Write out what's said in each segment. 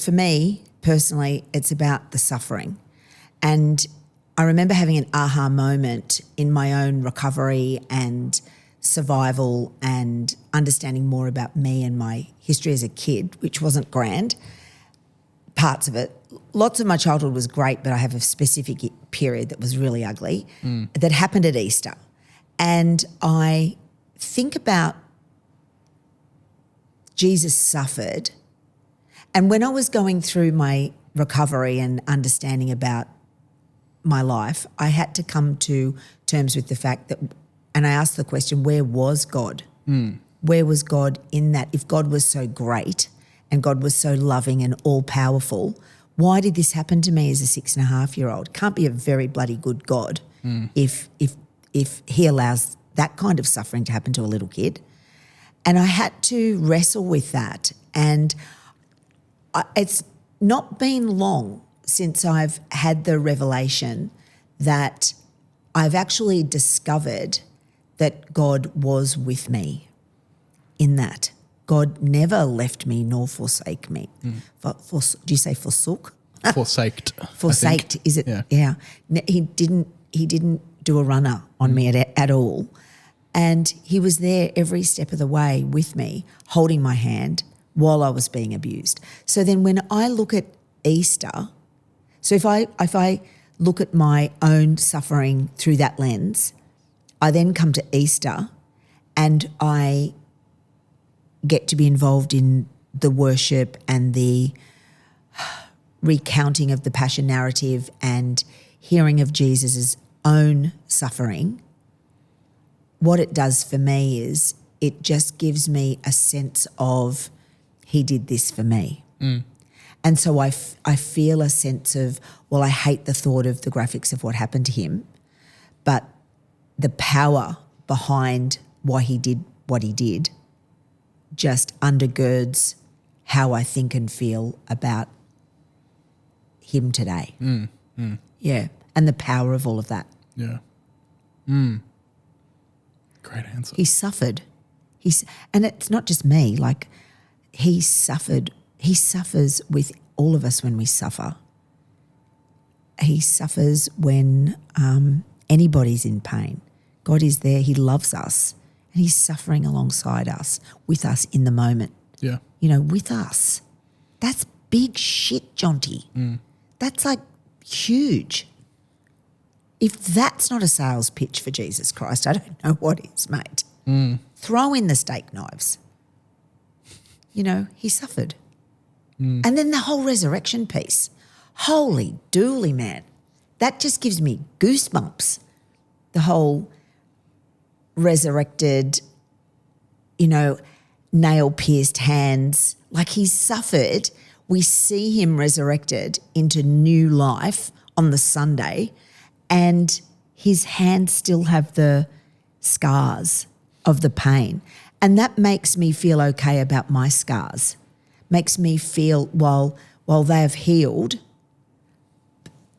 for me personally, it's about the suffering. And I remember having an aha moment in my own recovery and survival and understanding more about me and my history as a kid, which wasn't grand. Parts of it. Lots of my childhood was great, but I have a specific period that was really ugly that happened at Easter. And I think about Jesus suffered. And when I was going through my recovery and understanding about my life, I had to come to terms with the fact that, and I asked the question, where was God? Where was God in that? If God was so great and God was so loving and all-powerful, why did this happen to me as a 6.5-year-old? Can't be a very bloody good God if he allows that kind of suffering to happen to a little kid. And I had to wrestle with that. And it's not been long since I've had the revelation that I've actually discovered that God was with me in that. God never left me nor forsake me. Do you say forsook? Forsaked. Forsaked, is it? Yeah. He didn't do a runner on me at all. And he was there every step of the way with me, holding my hand while I was being abused. So then when I look at Easter, so if I look at my own suffering through that lens, I then come to Easter and I get to be involved in the worship and the recounting of the Passion narrative and hearing of Jesus' own suffering. What it does for me is it just gives me a sense of he did this for me. And so I feel a sense of, well, I hate the thought of the graphics of what happened to him, but the power behind why he did what he did just undergirds how I think and feel about him today. Yeah, and the power of all of that. Yeah. Great answer. He suffered. And it's not just me, like he suffered. He suffers with all of us when we suffer. He suffers when anybody's in pain. God is there. He loves us. And he's suffering alongside us, with us in the moment. Yeah. You know, with us. That's big shit, Jonty. That's like huge. If that's not a sales pitch for Jesus Christ, I don't know what is, mate. Throw in the steak knives. You know, he suffered. And then the whole resurrection piece. Holy dooly, man. That just gives me goosebumps. The whole resurrected, you know, nail-pierced hands. Like he's suffered. We see him resurrected into new life on the Sunday, and his hands still have the scars of the pain. And that makes me feel okay about my scars. Makes me feel while they have healed,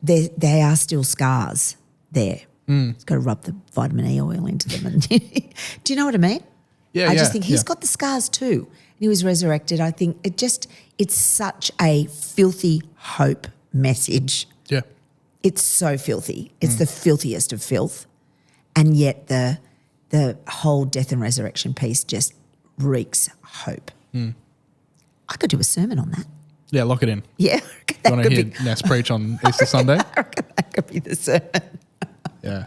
they are still scars there. It's got to rub the vitamin E oil into them. Do you know what I mean? Yeah, I just think he's got the scars too. And he was resurrected. I think it's such a filthy hope message. Yeah. It's so filthy. It's the filthiest of filth. And yet the whole death and resurrection piece just reeks hope. I could do a sermon on that. Yeah, lock it in. Yeah. Do you want to hear Ness preach on Easter Sunday? I reckon that could be the sermon. Yeah.